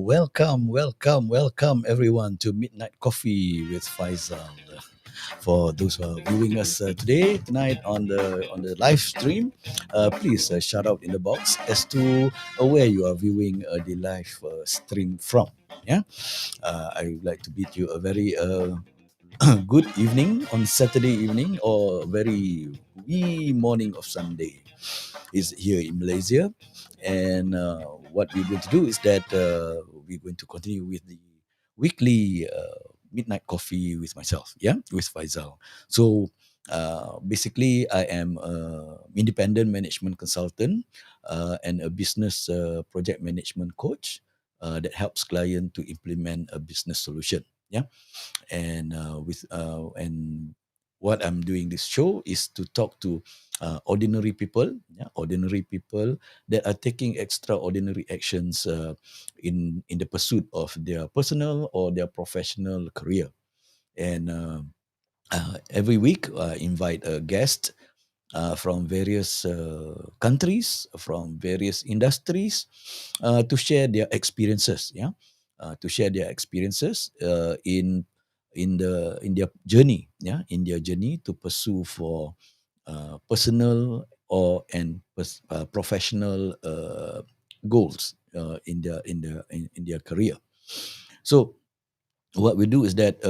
Welcome everyone to Midnight Coffee with Faisal. For those who are viewing us tonight on the live stream, please shout out in the box as to where you are viewing the live stream from. Yeah, I would like to bid you a very good evening on Saturday evening or very wee morning of Sunday. Is here in Malaysia, and what we're going to do is that we're going to continue with the weekly midnight coffee with myself, yeah, with Faisal. So basically, I am an independent management consultant and a business project management coach that helps client to implement a business solution. Yeah, and what I'm doing this show is to talk to ordinary people, yeah, ordinary people that are taking extraordinary actions in the pursuit of their personal or their professional career. And every week, I invite a guest from various countries, from various industries, to share their experiences. Yeah, to share their experiences in their journey. Yeah, in their journey to pursue for personal or professional goals in their career. So what we do is that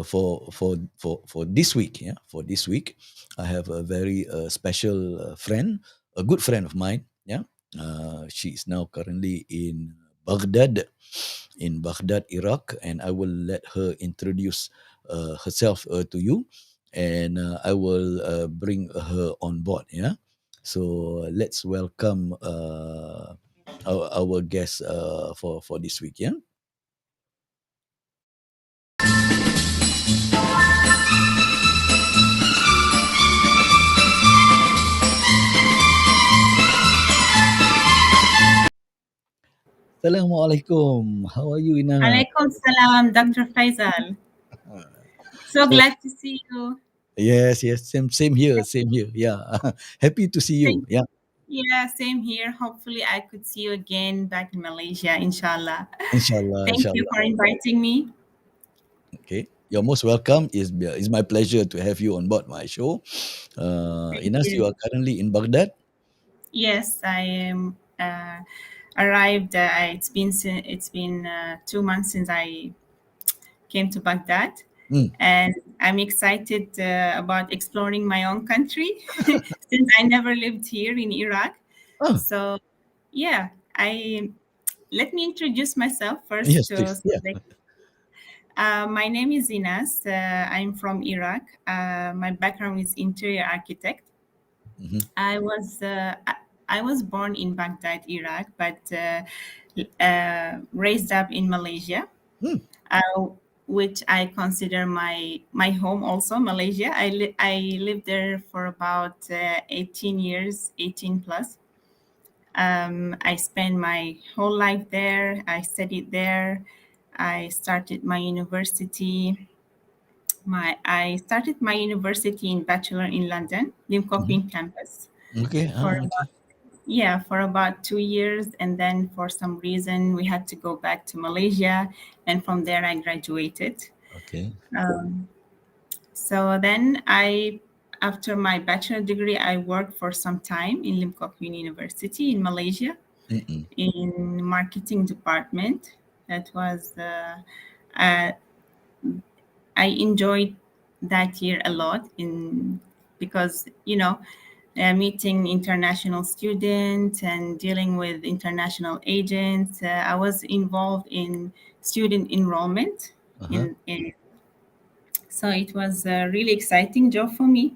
for this week, yeah, for this week, I have a very special friend, a good friend of mine. Yeah, she is now currently Baghdad, in Baghdad, Iraq, and I will let her introduce herself to you, and I will bring her on board. Yeah, so let's welcome our guest for this week. Yeah. Assalamualaikum. How are you, Ina? Alaikum salam, Dr. Faisal. So So glad to see you. yes, same here, same here. Yeah, happy to see you. Thank, Yeah, yeah, same here. Hopefully, I could see you again back in Malaysia, inshallah. inshallah, Thank you inshallah. for inviting me. Okay, you're most welcome. Is my pleasure to have you on board my show. Thank Inas, you you. are currently in Baghdad. Yes, I am arrived. It's been 2 months since I came to Baghdad, Mm. and I'm excited about exploring my own country since I never lived here in Iraq. Oh, So yeah, I let me introduce myself first yes, to please. Yeah. my name is Inas. I'm from Iraq. My background is interior architect. Mhm. I was uh, I I was born in Baghdad, Iraq, but raised up in Malaysia, Mm. uh, which I consider my home. Also, Malaysia. I lived there for about 18 years, 18 plus. I spent my whole life there. I studied there. I started my university. I started my university in Bachelor in London, Mhm. Limcocking campus, Okay. for Okay. about, yeah, for about 2 years, and then for some reason we had to go back to Malaysia, and from there I graduated. Okay. Um, so then after my bachelor degree, I worked for some time in Limcocking University in Malaysia Mm-mm. in marketing department. That was uh, I enjoyed that year a lot in because meeting international students and dealing with international agents. I was involved in student enrollment Uh huh. in so it was a really exciting job for me.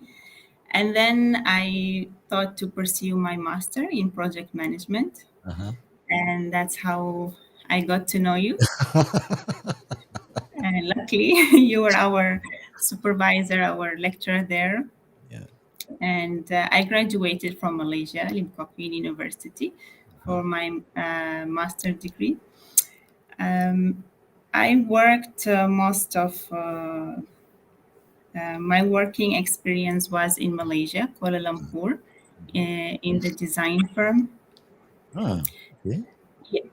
And then I thought to pursue my master in project management, Uh huh. and that's how I got to know you. And luckily, you were our supervisor, our lecturer there. Yeah. And I graduated from Malaysia, Lim Kok Yew University, Uh-huh. for my master degree. Um, I worked most of my working experience was in Malaysia, Kuala Lumpur, Mhm. in the design firm. Ah, okay. Yeah,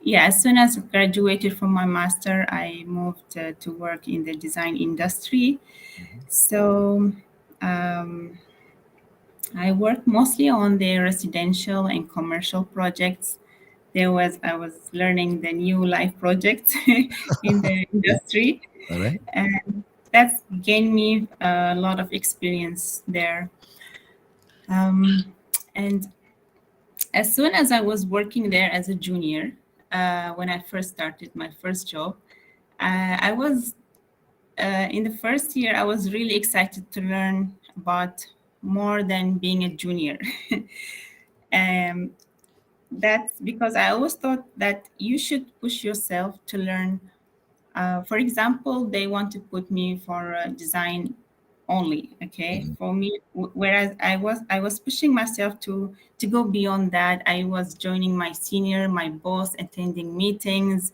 yeah, as soon as I graduated from my master, I moved to work in the design industry. Mhm. So um, I worked mostly on the residential and commercial projects. I was learning the new life projects in the Okay. industry, All right. and that's gained me a lot of experience there. Um, and as soon as I was working there as a junior, when I first started my first job, I was in the first year, I was really excited to learn about more than being a junior. um, that's because I always thought that you should push yourself to learn. For example, they want to put me for design only. Okay, Mhm. for me, whereas I was pushing myself to go beyond that. I was joining my senior, my boss, attending meetings,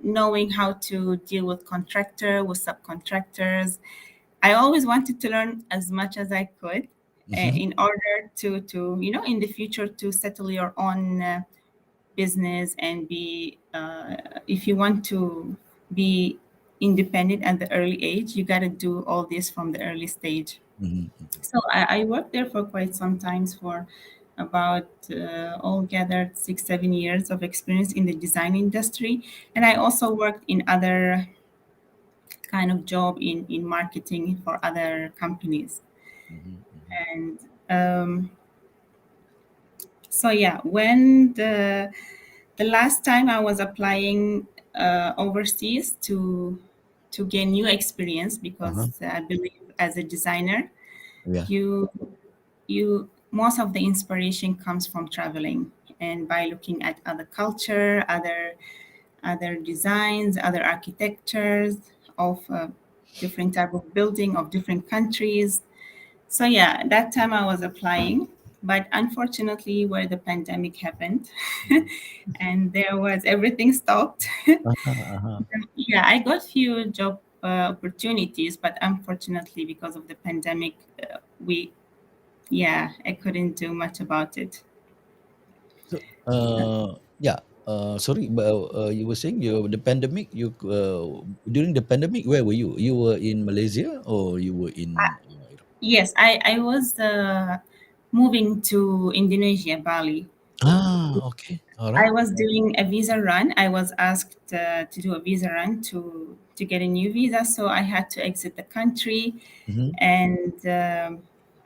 knowing how to deal with with subcontractors. I always wanted to learn as much as I could Mhm. in order to in the future to settle your own business and be if you want to be independent at the early age, you got to do all this from the early stage. Mhm. Mhm. So I worked there for quite some times for about all gathered 6 7 years of experience in the design industry, and I also worked in other kind of job in marketing for other companies. Mhm. Mhm. And so yeah, when the last time I was applying overseas to gain new experience, Uh-huh. because I believe as a designer, Yeah. you you most of the inspiration comes from traveling and by looking at other culture, other designs, other architectures of different type of building of different countries. So yeah, that time I was applying, but unfortunately, where the pandemic happened, Mhm. and there was everything stopped. Uh-huh. Uh-huh. Yeah, I got few job opportunities, but unfortunately, because of the pandemic, we yeah, I couldn't do much about it. So, yeah. Sorry, but you were saying the pandemic. During the pandemic, where were you? You were in Malaysia or you were in Europe? Yes, I was moving to Indonesia, Bali. Ah, okay. All I right. was doing a visa run. I was asked to do a visa run to get a new visa, so I had to exit the country. Mm-hmm. And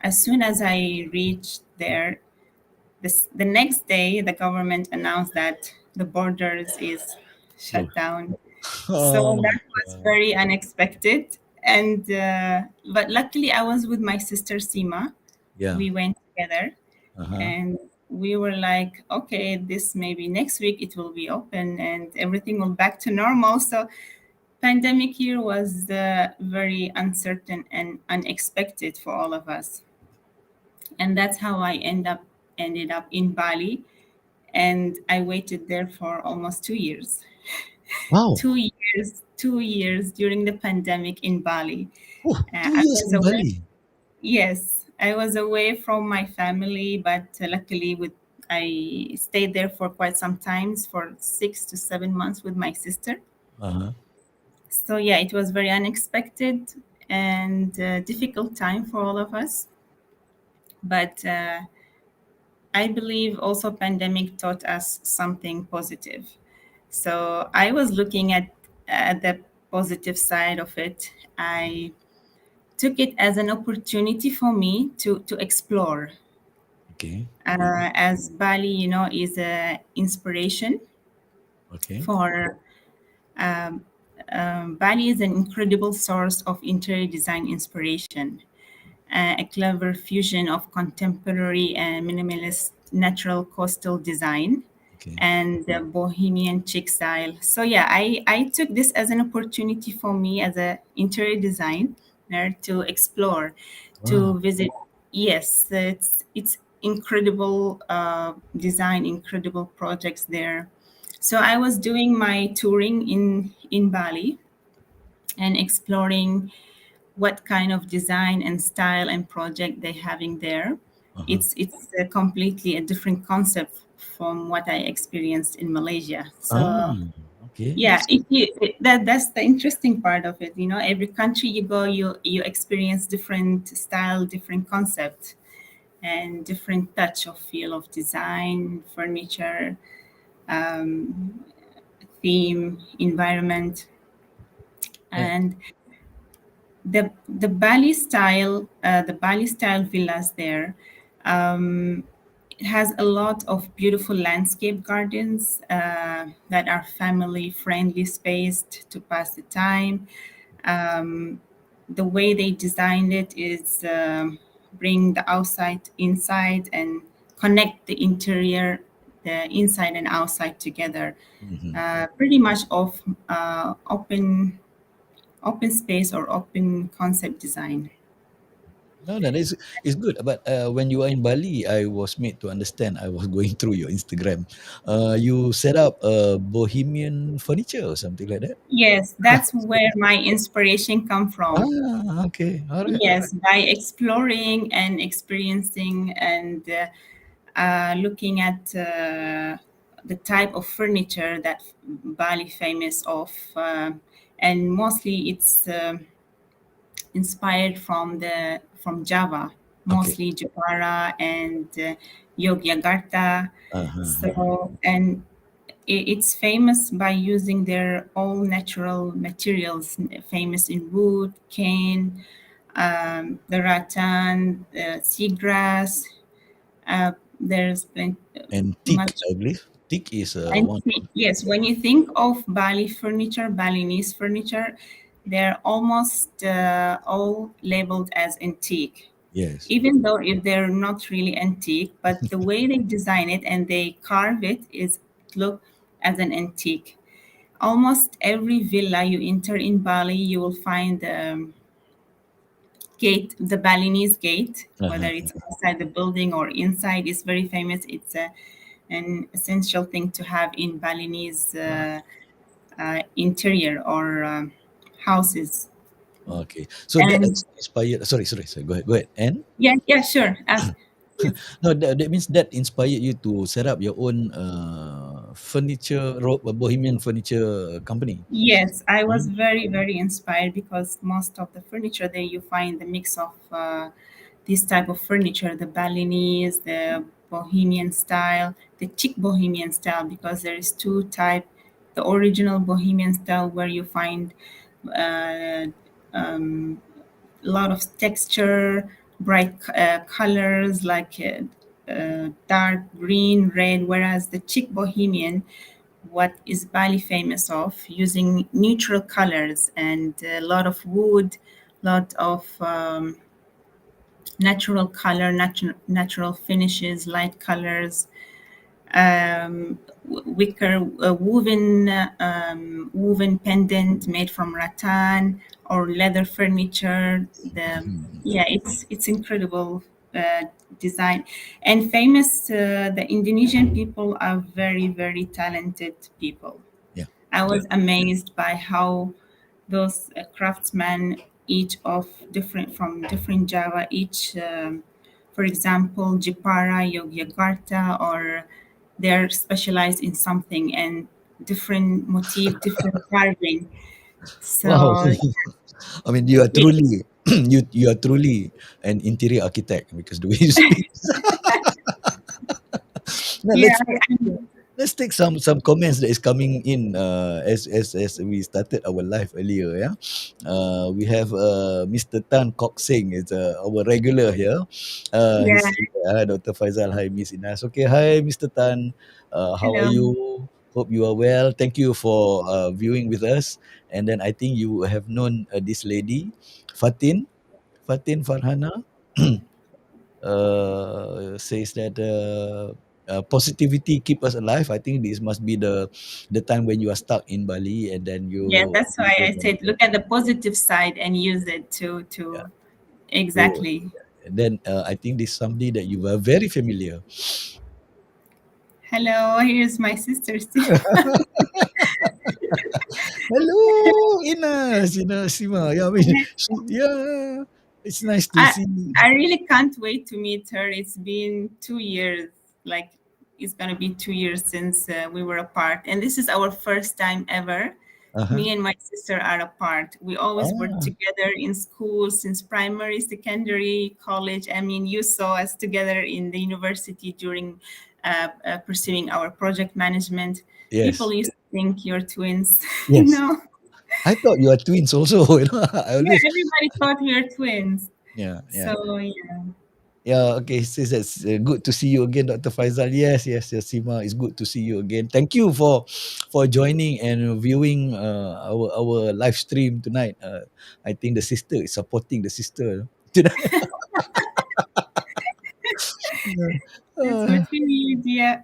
as soon as I reached there, the next day, the government announced that the borders is Oh. shut down. So Oh. that was very unexpected. And but luckily, I was with my sister Sima. Yeah. We went together, Uh-huh. and we were like, okay, this maybe next week it will be open and everything will back to normal. So pandemic year was very uncertain and unexpected for all of us, and that's how I ended up in Bali, and I waited there for almost 2 years. Wow. 2 years during the pandemic in Bali. Oh, two I years was in away. Bali. Yes, I was away from my family, but luckily, with I stayed there for quite some times, for 6 to 7 months with my sister. Uh-huh. So yeah, it was very unexpected and difficult time for all of us. But I believe also pandemic taught us something positive. So I was looking at the positive side of it. I took it as an opportunity for me to explore. Okay. As Bali, is a inspiration Okay. for Bali is an incredible source of interior design inspiration, a clever fusion of contemporary and minimalist natural coastal design Okay. and the bohemian chic style. So yeah, I took this as an opportunity for me as a interior design there to explore, Wow. to visit. Yes, it's incredible design, incredible projects there. So I was doing my touring in Bali and exploring what kind of design and style and project they having there. Uh-huh. It's a completely a different concept from what I experienced in Malaysia. Ah, So okay. yeah, That's that's the interesting part of it. You know, every country you go, you experience different style, different concept, and different touch of feel of design, furniture, theme, environment, eh, and the Bali style villas there. It has a lot of beautiful landscape gardens that are family friendly spaced to pass the time. The way they designed it is bring the outside inside and connect the inside and outside together. mhm. Pretty much of open space or open concept design. No, no, it's good. But when you are in Bali, I was made to understand. I was going through your Instagram. You set up a bohemian furniture or something like that. Yes, that's where my inspiration come from. Ah, okay. All right, all Yes, right. by exploring and experiencing and looking at the type of furniture that Bali famous of, and mostly it's inspired from Java, Okay. mostly Jepara and Yogyakarta. Uh-huh. So and it's famous by using their all natural materials, famous in wood, cane, the rattan, seagrass. There's been And teak, much. I believe. Teak is And one. yes, when you think of Bali furniture, Balinese furniture, they're almost all labeled as antique. Yes. Even though if they're not really antique, but the way they design it and they carve it is look as an antique. Almost every villa you enter in Bali, you will find gate, the Balinese gate, whether Uh-huh. it's outside the building or inside, is very famous. It's an essential thing to have in Balinese interior or houses. Okay. So that And actually inspired. Sorry, sorry, sorry. Go ahead. Go ahead. And yeah, yeah, sure. Ask. Yes. no, that means that inspired you to set up your own bohemian furniture company. Yes, I was Mm. very, very inspired because most of the furniture there you find the mix of this type of furniture, the Balinese, the Bohemian style, the chic Bohemian style, because there is two type, the original Bohemian style where you find uh, um, a lot of texture, bright colors like dark green, red, whereas the chic Bohemian what is Bali famous of, using neutral colors and a lot of wood, lot of natural finishes, light colors, wicker woven pendant made from rattan or leather furniture. The yeah, it's incredible uh, design and famous. The Indonesian people are very very talented people. Yeah. I was amazed by how those craftsmen, each of different from different Java, each, for example, Jepara, Yogyakarta, or they're specialized in something and different motif, different carving. Wow. So I mean, you are yeah, truly you are truly an interior architect because the way you speak. Now yeah, let's take some comments that is coming in as we started our live earlier. Yeah, we have Mr. Tan Kok Sing. It's our regular here. yeah. He's Dr. Faisal. Hi, Miss Inas. Okay, hi, Mr. Tan. How are Hello. you? Hope you are well. Thank you for viewing with us. And then I think you have known this lady, Fatin. Fatin Farhana says that. positivity keep us alive. I think this must be the time when you are stuck in Bali, and then Yes, you that's why I said look at the positive side and use it yeah. to So exactly. and then I think this is somebody that you were very familiar. Hello, here's my sister Steve. Hello, Ines, Sima. Yeah, I mean, yeah, it's nice to I see. I really can't wait to meet her. It's been 2 years. Like it's gonna be 2 years since we were apart, and this is our first time ever. Uh-huh. Me and my sister are apart. We always worked Ah, together in school since primary, secondary, college. I mean, you saw us together in the university during pursuing our project management. People yes, used to think you're twins, you yes. know. I thought you are twins also. I Yeah, always, everybody thought we were twins. yeah, yeah. So yeah. Yeah, okay. Says that's good to see you again, Dr. Faisal. Yes, yes, yes, Sima. It's good to see you again. Thank you for joining and viewing our live stream tonight. I think the sister is supporting the sister tonight. Yeah. That's Uh, what we need. Yeah.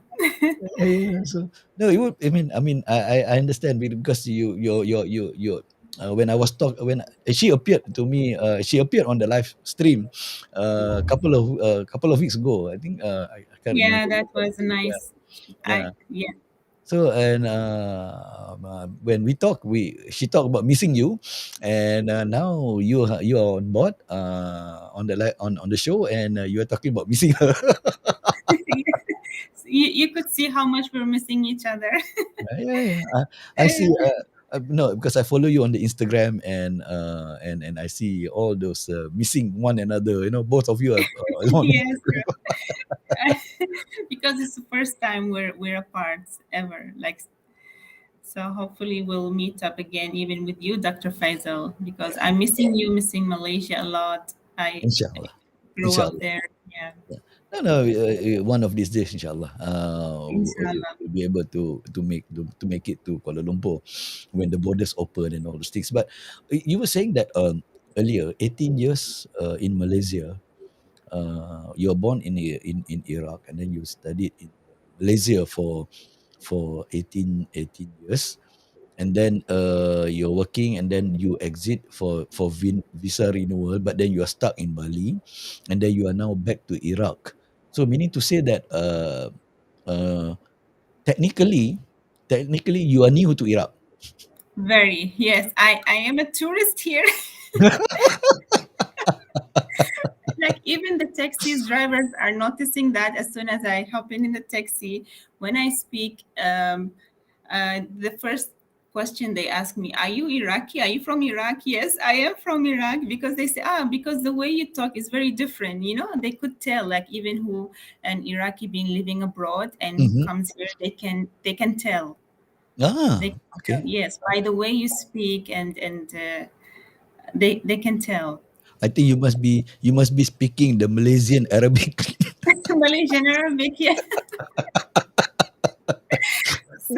yeah, so no, it would. I understand because when I was talk when she appeared to me, she appeared on the live stream, couple of weeks ago. I think I can't remember. Yeah, that was Yeah, nice. yeah. I yeah. So and when we talk, we she talked about missing you, and now you are on board on the on the show, and you are talking about missing her. You could see how much we're missing each other. Yeah, yeah, yeah. I see. No, because I follow you on the Instagram, and I see all those missing one another. Both of you are on Yes, Instagram. because it's the first time we're apart ever. Like so, hopefully we'll meet up again, even with you, Dr. Faisal, because Yeah, I'm missing you, missing Malaysia a lot. I inshallah, grew up inshallah. there. Yeah, Yeah. No, no. One of these days, inshallah, inshallah. we'll be able to make it to Kuala Lumpur when the borders open and all those things. But you were saying that earlier, 18 years in Malaysia. You're born in Iraq, and then you studied in Malaysia for 18 years, and then you're working, and then you exit for visa renewal, but then you are stuck in Bali, and then you are now back to Iraq. So meaning to say that uh, technically technically you are new to Iraq. Very yes. I am a tourist here. Like even the taxis drivers are noticing that as soon as I hop in the taxi, when I speak, the first question they ask me, "Are you Iraqi? Are you from Iraq?" Yes, I am from Iraq because they say, because the way you talk is very different. You know, they could tell. Like even who an Iraqi been living abroad and Mhm. comes here, they can tell. They Ah, can tell. okay. Yes, by the way you speak and they can tell. I think you must be speaking the Malaysian Arabic. Malaysian Arabic, yeah. So,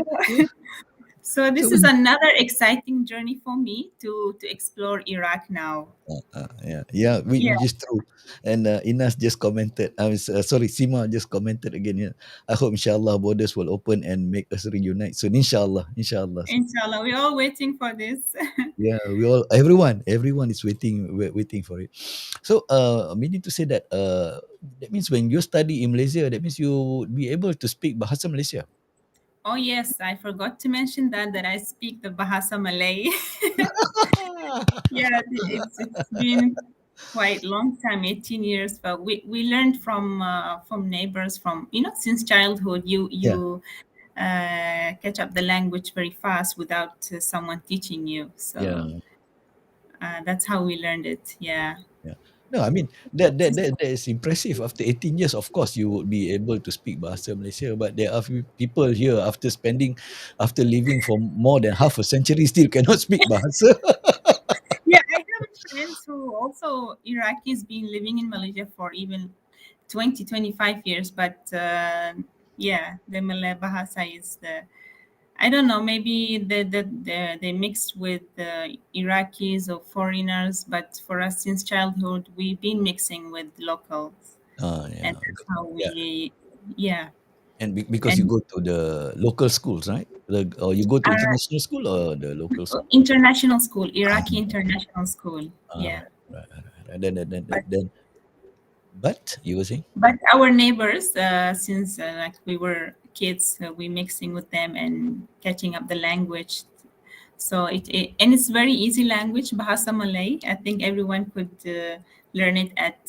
so So this is another exciting journey for me to explore Iraq now. yeah, yeah, Yeah, which is true. And Inas just commented. Sorry, Sima just commented again. Yeah, I hope inshallah borders will open and make us reunite soon. Inshallah, inshallah. inshallah. We're all waiting for this. Yeah, everyone is waiting for it. So, meaning to say that that means when you study in Malaysia, that means you would be able to speak Bahasa Malaysia. Oh yes, I forgot to mention that I speak the Bahasa Malay. Yeah, it's been quite long time, 18 years, but we learned from neighbors from since childhood. You Yeah, you catch up the language very fast without someone teaching you. So yeah. that's how we learned it. Yeah. Yeah. No, I mean that is impressive. After 18 years, of course, you would be able to speak Bahasa Malaysia. But there are people here after living for more than half a century, still cannot speak Bahasa. Yeah, I have friends who also Iraqis been living in Malaysia for even 20, 25 years. But yeah, the Malay Bahasa is I don't know, maybe they mixed with the Iraqis or foreigners. But for us, since childhood, we've been mixing with locals. And Yeah, that's how yeah. we, yeah. And because you And go to the local schools, right? Or you go to international school or the local school? international school, Ah, Iraqi international school. all Yeah. right, right, right, right. But But you were saying? but our neighbors, since like we were kids, we mixing with them and catching up the language. So and it's very easy language, Bahasa Malay. I think everyone could learn it at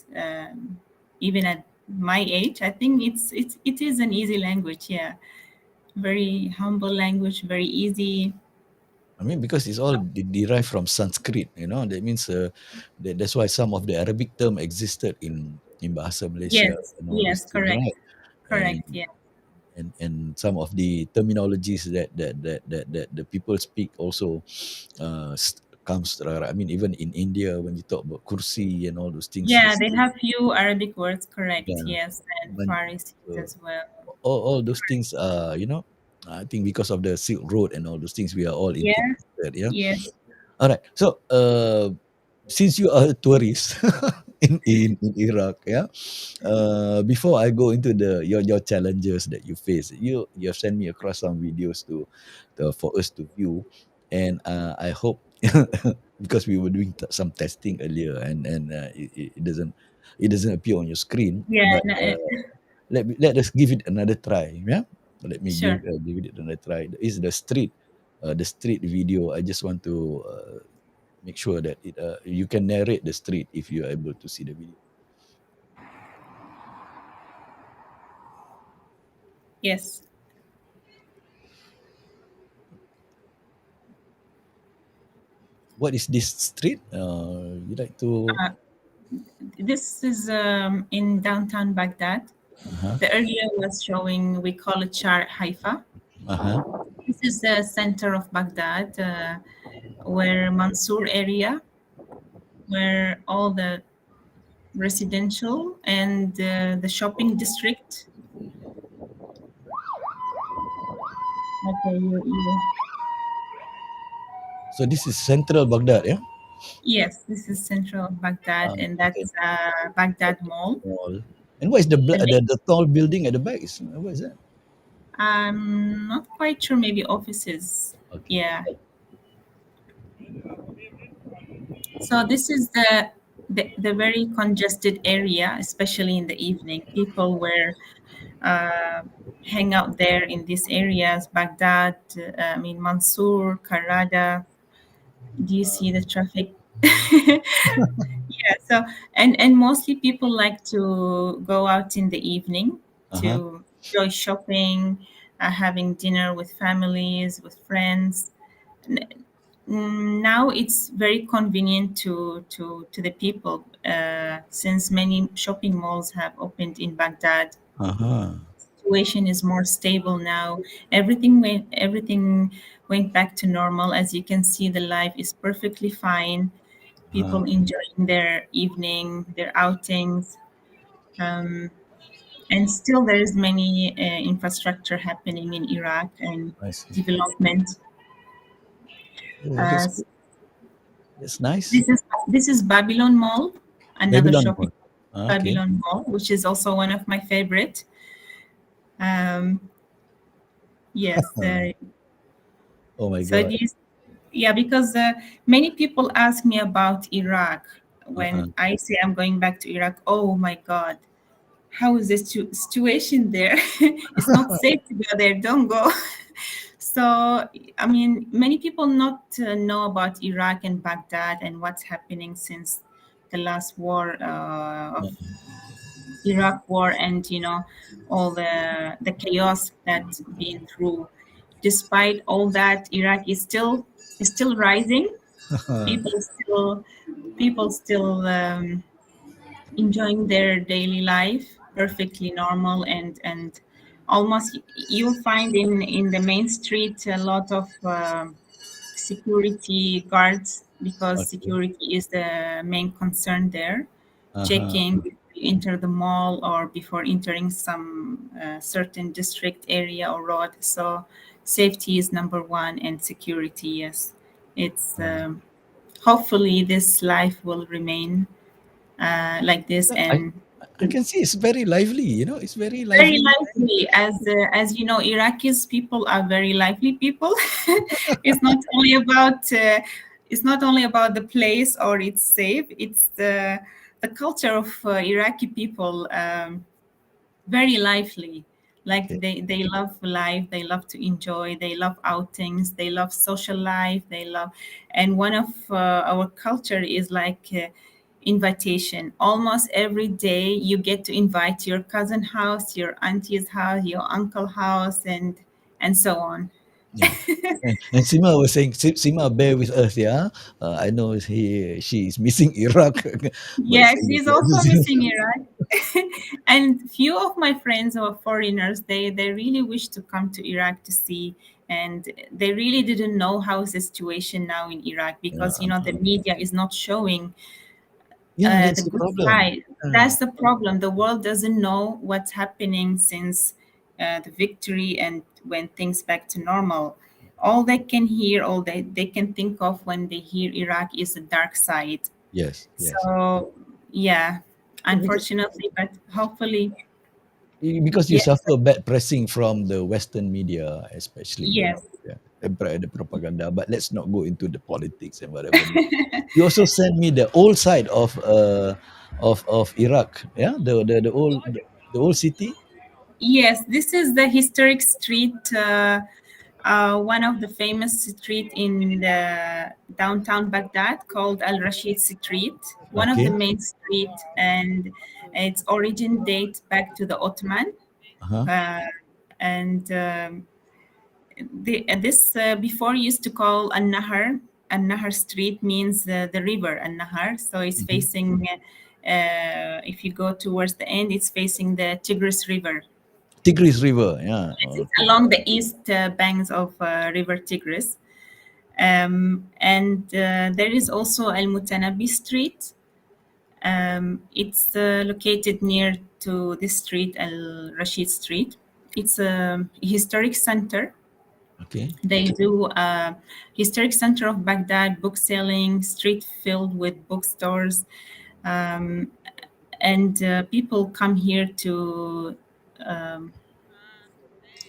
even at my age. I think it is an easy language. Yeah, very humble language, very easy. I mean, because it's all derived from Sanskrit, that means that's why some of the Arabic term existed in Bahasa Malaysia Yes, and all those yes, things, correct, right? And correct. Yeah, some of the terminologies that the people speak also comes. I mean, even in India, when you talk about kursi and all those things, yeah. They have few Arabic words, correct. yeah, Yes, and but, Farsi so as well. all those things, I think because of the Silk Road and all those things, we are all Yes, integrated. Yeah. yes. All right. So, since you are a tourist in Iraq, yeah. Before I go into your challenges that you face, you have sent me across some videos for us to view, and I hope because we were doing some testing earlier, and it doesn't appear on your screen, Yeah, but no, let us give it another try. Yeah, let me give sure. give it another try. Is the street video. I just want to make sure that you can narrate the street if you are able to see the video. Yes. What is this street? You like to? Uh, this is in downtown Baghdad. Uh huh. The earlier was showing, we call it Shar Haifa. Uh huh. This is the center of Baghdad, where Mansour area, where all the residential and the shopping district. Okay, you. So this is central Baghdad, yeah. Yes, this is central Baghdad, and Okay. that's Baghdad Mall. Mall. And what is the The the tall building at the back? What is that? I'm not quite sure, maybe offices. Okay. Yeah. So this is the very congested area, especially in the evening. People were uh, hang out there in these areas, Baghdad, I mean Mansour, Karada. Do you see the traffic? Yeah. So and mostly people like to go out in the evening Uh huh. to enjoy shopping, having dinner with families, with friends. Now it's very convenient to the people since many shopping malls have opened in Baghdad. Uh huh. Situation is more stable now. Everything went back to normal. As you can see, the life is perfectly fine. Uh-huh. People enjoying their evening, their outings, um, and still there is many infrastructure happening in Iraq and I see. development. Oh, Uh, that's nice. this is Babylon Mall, another Babylon shopping Mall. Ah, okay. Babylon Mall, which is also one of my favorite. Um, yes. Oh my So God. these, yeah, because many people ask me about Iraq Uh-huh. when I say I'm going back to Iraq. Oh my God, how is the situation there? It's not safe to go there. Don't go. So, I mean, many people not know about Iraq and Baghdad and what's happening since the last war of Iraq war, and all the chaos that's been through. Despite all that, Iraq is still rising. People still people still enjoying their daily life perfectly normal, and almost you'll find in the main street a lot of security guards, because Okay. security is the main concern there, Uh-huh. checking before you enter the mall or before entering some certain district area or road. So safety is number one, and security, yes. It's hopefully this life will remain like this. Yeah, I And I can see it's very lively. It's very Very lively. lively, as you know, Iraqis people are very lively people. it's not only about uh, it's not only about the place or it's safe. It's the culture of Iraqi people. Very lively, like Okay. they love life, they love to enjoy, they love outings, they love social life, they love. And one of our culture is like invitation. Almost every day you get to invite your cousin house, your auntie's house, your uncle house, and so on. Yeah. And Sima was saying, Sima, bear with us, yeah. I know she is missing Iraq, but Yes, he's also missing Iraq. And few of my friends who are foreigners, they really wish to come to Iraq to see, and they really didn't know how's the situation now in Iraq, because yeah, the media is not showing yeah, the that's the good problem. side. Uh, That's the problem. The world doesn't know what's happening since the victory and when things back to normal. All they can hear, all they can think of when they hear Iraq is the dark side. yes, yes. So, yeah, Yeah, because unfortunately, but hopefully, because you yes, suffer bad pressing from the Western media, especially, yes, yeah, the propaganda. But let's not go into the politics and whatever. You also sent me the old side of Iraq, yeah, the old city. yes. This is the historic street, one of the famous street in the downtown Baghdad called Al Rashid Street, one of the Okay. main street, and its origin dates back to the Ottoman. Uh-huh. Uh, and this before used to call An-Nahar. An-Nahar Street means the river An-Nahar. So it's Hmm. facing, if you go towards the end, it's facing the Tigris River. Tigris River, yeah. It's Okay. along the east banks of River Tigris. And there is also Al Mutanabi Street. It's located near to this street, Al Rashid Street. It's a historic center. Okay. They do historic center of Baghdad, book selling, street filled with bookstores, um, and people come here to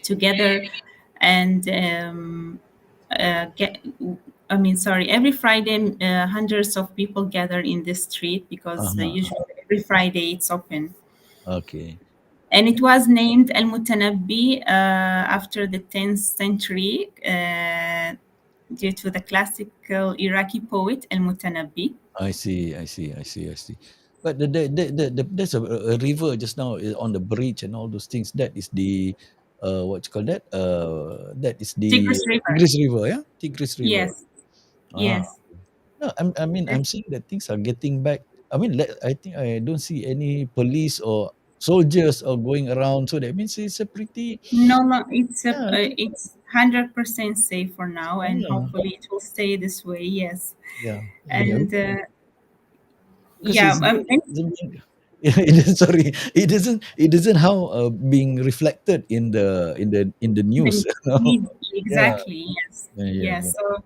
together and get. I mean, sorry. Every Friday, hundreds of people gather in this street because Uh-huh. usually every Friday it's open. Okay. And it was named Al Mutanabbi after the 10th century due to the classical Iraqi poet Al Mutanabbi. I see, I see, I see, I see. But there's a river just now on the bridge and all those things. That is the what you call that? That is the Tigris River. Tigris River, yeah, Tigris River. Yes, Ah, yes. no, I mean, I'm seeing that things are getting back. I mean, I think I don't see any police or soldiers or going around. So that means it's a pretty, No, no, it's yeah, I think, it's 100% safe for now, and yeah, hopefully it will stay this way. Yes, yeah. Yeah. and Because yeah, and it's being, sorry, it isn't how being reflected in the news. the You know? need Yeah, exactly. Yes, yeah, yeah, yes. yeah. So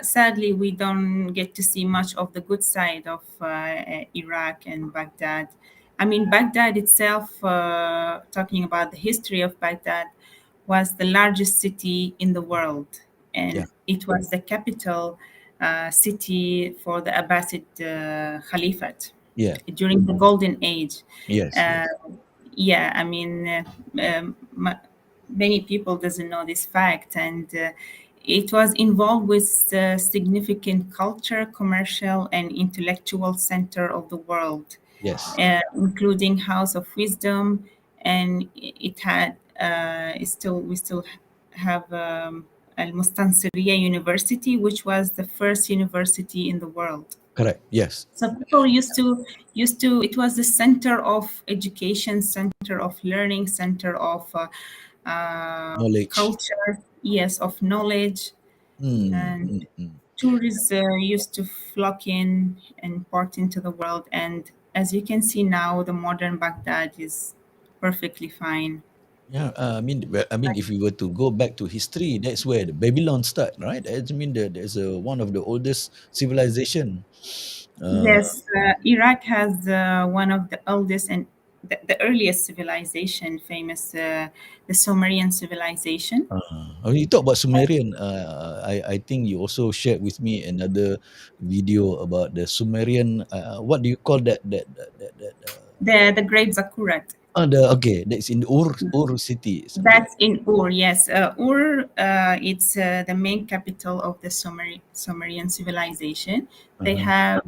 sadly, we don't get to see much of the good side of Iraq and Baghdad. I mean, Baghdad itself, talking about the history of Baghdad, was the largest city in the world, Yeah. and it was the capital city for the Abbasid Caliphate Yeah. during the Golden Age. Yes. Uh, Yes. yeah, I mean, many people doesn't know this fact, and it was involved with significant culture, commercial, and intellectual center of the world, Yes. including House of Wisdom, and it had it still we still have Al Mustansiriya University, which was the first university in the world. Correct. Yes. So people used to it was the center of education, center of learning, center of Knowledge. culture, yes, of knowledge, Mm, and mm, mm. tourists used to flock in and part into the world. And as you can see now, the modern Baghdad is perfectly fine. Yeah. I mean, if we were to go back to history, that's where the Babylon start, right? I mean, there's one of the oldest civilization Yes, Iraq has one of the oldest and the earliest civilization, famous the Sumerian civilization. You talk about Sumerian. I think you also shared with me another video about the Sumerian. What do you call that? The Great Zakurat. Okay, that's in Ur city, something like That's in Ur, yes. Ur, it's the main capital of the Sumerian civilization. that. They have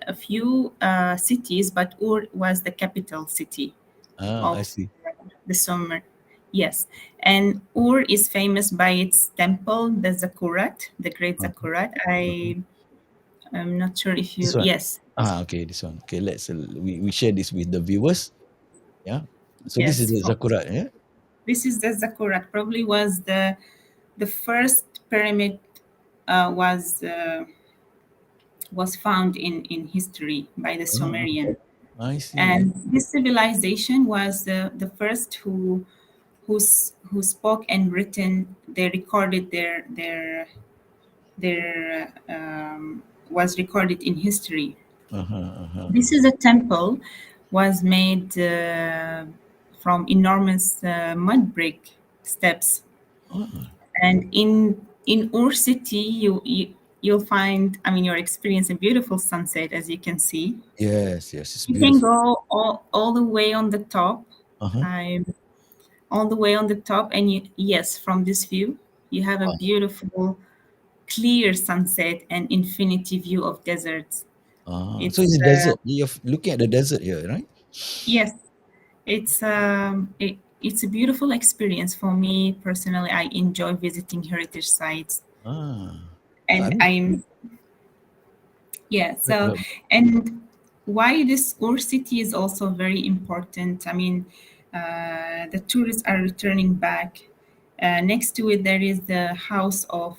a few cities, but Ur was the capital city I of see. the Sumer. Yes, and Ur is famous by its temple, the Zakurat, the Great Uh-huh, Zakurat. uh-huh. I'm not sure if This you. one. Yes, Okay, this one. Okay, we share this with the viewers. Yeah. So this is yes. the Zakurat. Yeah. This is the Zakurat. Probably was the first pyramid uh, was uh, was found in history by the Ah, Sumerian. I see. And this civilization was the first who spoke and written. They recorded their was recorded in history. Uh-huh, uh-huh. This is a temple was made from enormous mud brick steps, Ah, and in Ur city you'll find, I mean, you'll experience a beautiful sunset, as you can see. yes, yes, it's You can beautiful. go all the way on the top. Uh-huh. I'm all the way on the top, and yes, from this view, you have a Wow. beautiful, clear sunset and infinity view of deserts. So It's it's a desert. You're looking at the desert here, right? yes, it's a beautiful experience for me personally. I enjoy visiting heritage sites, Ah, I and mean, I'm yeah. So, uh, and why this Ur city is also very important. I mean, the tourists are returning back. Next to it, there is the house of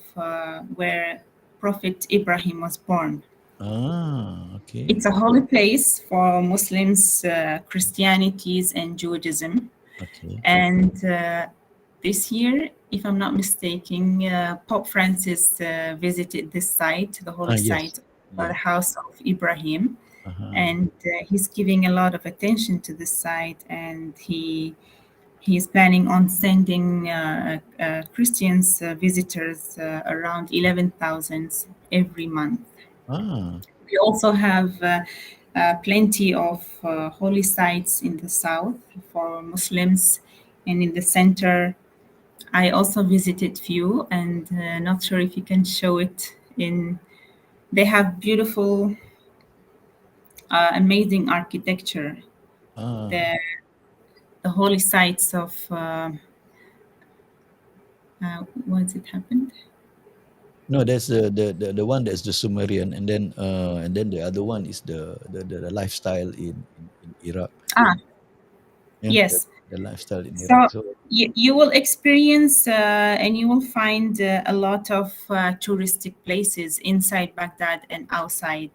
where Prophet Ibrahim was born. okay, It's a holy place for Muslims, Christianities, and Judaism. okay. And this year, if I'm not mistaken, Pope Francis visited this site, the holy Yes, site, the yes. house of Ibrahim, Uh-huh. and he's giving a lot of attention to this site, and he's planning on sending Christians visitors around 11,000 every month. Ah, We also have plenty of holy sites in the south for Muslims, and in the center I also visited few, and not sure if you can show it in. They have beautiful, amazing architecture. ah. The the holy sites of what's it happened? No, that's the one that's the Sumerian, and then the other one is the lifestyle in Iraq. Ah, Yeah, yes. the lifestyle in Iraq. So So you will experience and you will find a lot of touristic places inside Baghdad and outside.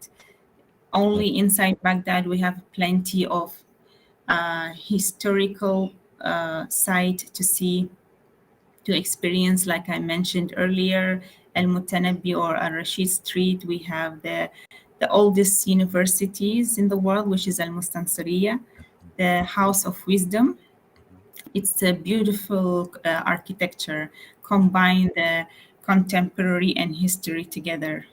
uh, Only inside Baghdad, we have plenty of historical site to see, to experience. Like I mentioned earlier, El Mutanabi or Al Rashid Street. We have the oldest universities in the world, which is Al Mustansiriya, the House of Wisdom. It's a beautiful architecture, combine the contemporary and history together.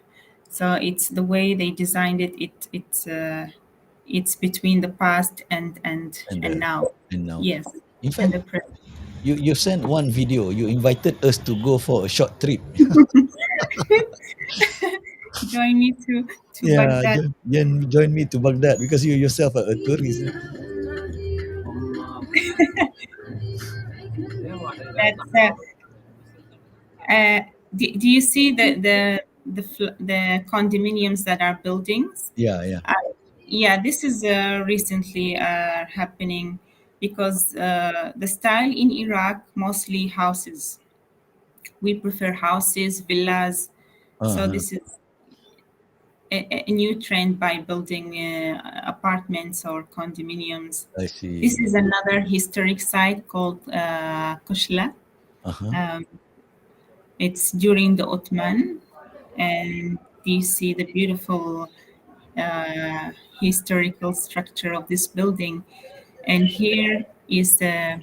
So it's the way they designed it. It's between the past and and now. and now, Yes, in and fact, the present. you sent one video. You invited us to go for a short trip. Join me to Yeah, Baghdad. join me to Baghdad because you yourself are a tourist. That's uh, do you see the condominiums that are buildings? Yeah, yeah. Uh, yeah, this is recently happening because the style in Iraq mostly houses. We prefer houses, villas. So Uh-huh. this is a new trend by building apartments or condominiums. I This see. is another historic site called Kushla. Uh-huh. Um, it's during the Ottoman, and you see the beautiful. uh, historical structure of this building. And here is the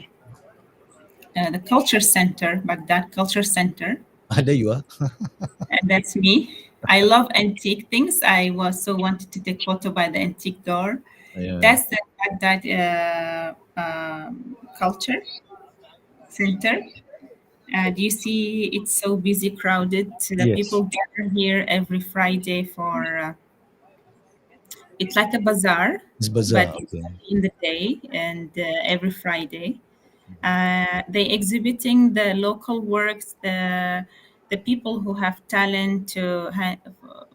culture center, Baghdad Culture Center, Ah, there you are. and that's me. I love antique things. I was so wanted to take photo by the antique door. Yeah. That's the Baghdad Culture Center. Do you see it's so busy, crowded? The Yes. people gather here every Friday for it's like a bazaar, It's but bazaar. it's Okay. in the day and every Friday. They exhibiting the local works, the people who have talent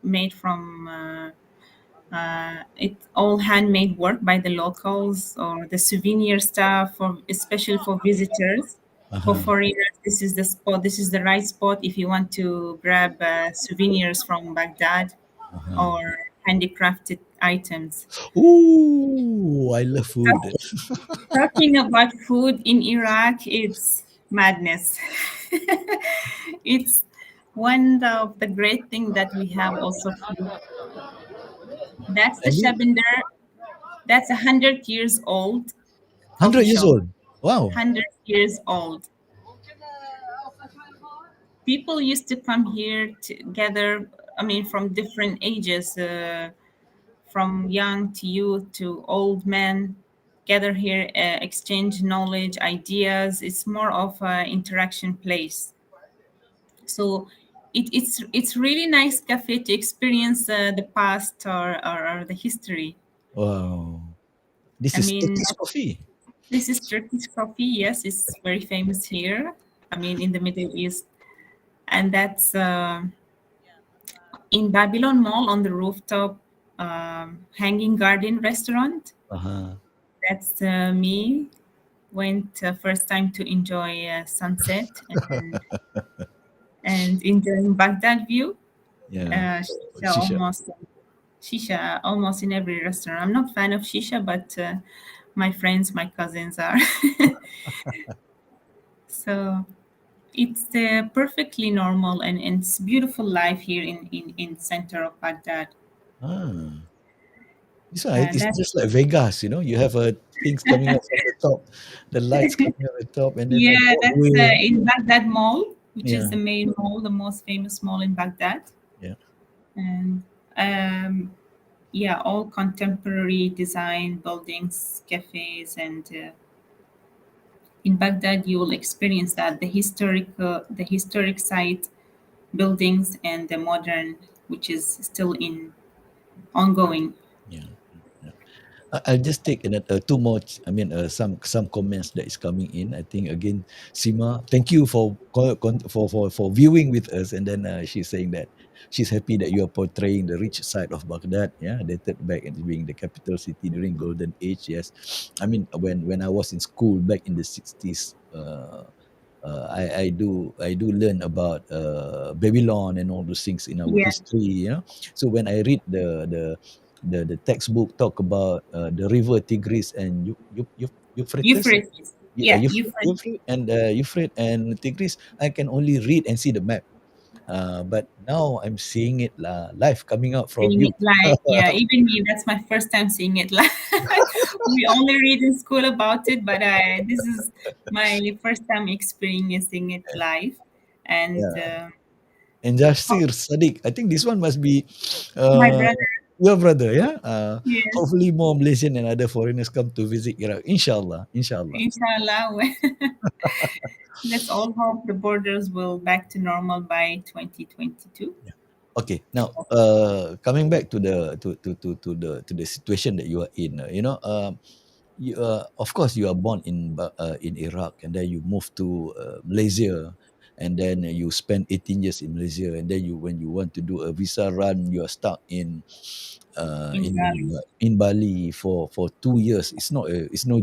made from it all handmade work by the locals or the souvenir stuff for especially for visitors. For Uh-huh. foreigners, this is the spot. This is the right spot if you want to grab souvenirs from Baghdad Uh-huh. or handicrafted items. Ooh, I love food. Talking about food in Iraq, it's madness. It's one of the great thing that we have also food. That's the And you Shabinder. That's 100 years old coffee 100 years shop. old. Wow. 100 years old. People used to come here together. I mean, from different ages, from young to youth to old men, gather here, exchange knowledge, ideas. It's more of an interaction place. So it's really nice cafe to experience the past or the history. Wow. This I is mean, Turkish coffee. this is Turkish coffee. Yes, it's very famous here. I mean, in the Middle East, and that's in Babylon Mall on the rooftop, Hanging Garden restaurant. Uh-huh. That's me. Went first time to enjoy sunset and enjoying Baghdad view. Yeah. Shisha. Shisha almost in every restaurant. I'm not fan of shisha, but my friends, my cousins are. So it's perfectly normal and it's beautiful life here in center of Baghdad. Ah. This one, it's That just like Vegas, you know. You have things coming up from the top, the lights coming up the top, and then a yeah, that's Broadway. in Baghdad Mall, which is Yeah. the main mall, the most famous mall in Baghdad, Yeah. and yeah, all contemporary design buildings, cafes, and in Baghdad you will experience that the historic site buildings and the modern, which is still in ongoing. Yeah. I'll just take two more. Some comments that is coming in. I think again, Sima, thank you for for viewing with us. And then she's saying that she's happy that you are portraying the rich side of Baghdad. Yeah, dated back as being the capital city during golden age. Yes, I mean when I was in school back in the 60s. I do learn about Babylon and all those things in our Yeah, history. So when I read the textbook talk about the river Tigris and Euphrates, Euphrates. Yeah, Euphrates. Euphrates and Tigris, I can only read and see the map. But now I'm seeing it live coming out from Seeing you. it live. Yeah, even me, that's my first time seeing it live. We only read in school about it, but this is my first time experiencing it live. And Yeah. And Jasir Sadik, I think this one must be my uh, brother, your brother, yeah? yes, Hopefully more Malaysian and other foreigners come to visit Iraq. Inshallah, inshallah. inshallah, let's all hope the borders will back to normal by 2022. Okay, now coming back to the situation that you are in, of course you are born in Iraq and then you move to Malaysia and then you spend 18 years in Malaysia and then you when you want to do a visa run you are stuck uh, In in Bali. in Bali for 2 years. It's no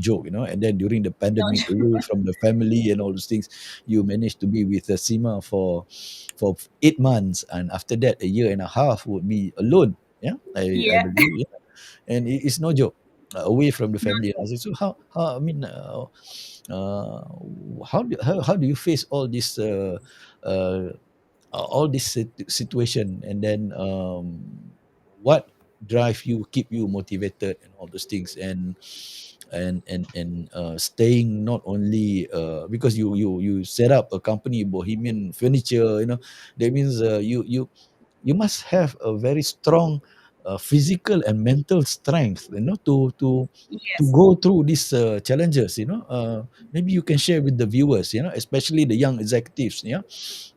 joke, and then during the pandemic away from the family and all those things, you managed to be with Sima for 8 months, and after that a year and a half would be alone. Yeah, I Yeah, believe. Yeah, and it's no joke. Away from the no family, and I joke. said, so how I mean, how do you face uh, all this situation, and then what? drive you, keep you motivated, and all those things. And staying not only because you set up a company, Bohemian Furniture, that means you must have a very strong physical and mental strength, to Yes, go through these challenges. Maybe you can share with the viewers, especially the young executives,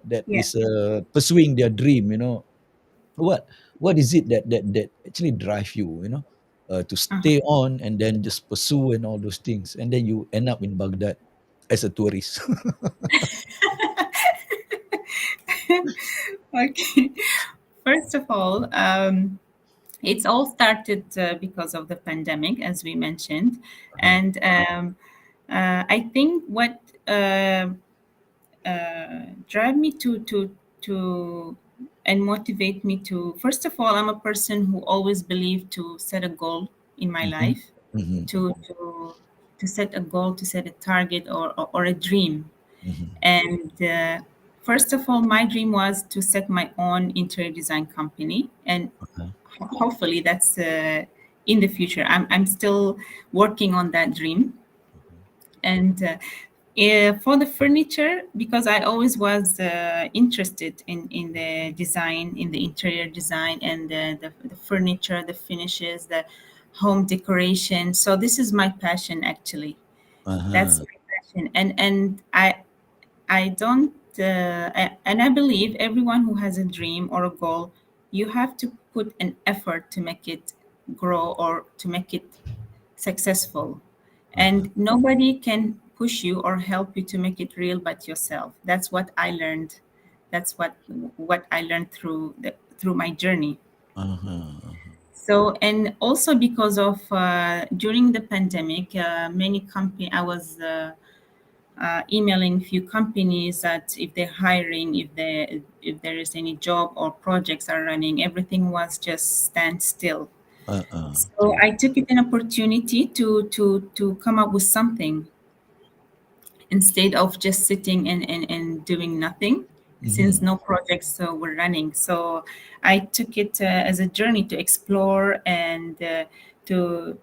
that yes. is pursuing their dream. What what is it that actually drive you, to Uh-huh. stay on and then just pursue and all those things, and then you end up in Baghdad as a tourist. Okay. First of all, it's all started because of the pandemic, as we mentioned, Uh-huh. and I think what drive me to and motivate me to, first of all, I'm a person who always believed to set a goal in my Mm-hmm. life, Mm-hmm. to set a goal, to set a target, or a dream. Mm-hmm. And first of all, my dream was to set my own interior design company, and Uh-huh. hopefully that's in the future. I'm still working on that dream. And for the furniture, because I always was interested in the design, in the interior design, and the furniture, the finishes, the home decoration. So this is my passion, actually. That's Uh-huh. my passion. And I don't, and I believe everyone who has a dream or a goal, you have to put an effort to make it grow or to make it successful. Uh-huh. And nobody can push you or help you to make it real but yourself. That's what I learned. That's what I learned through my journey. Uh-huh. So, and also because of during the pandemic, many company I was emailing few companies that if they're hiring, if there is any job or projects are running, everything was just stand still. Uh-uh. So I took it an opportunity to come up with something instead of just sitting and doing nothing, since Mm-hmm. no projects were running. So I took it as a journey to explore and to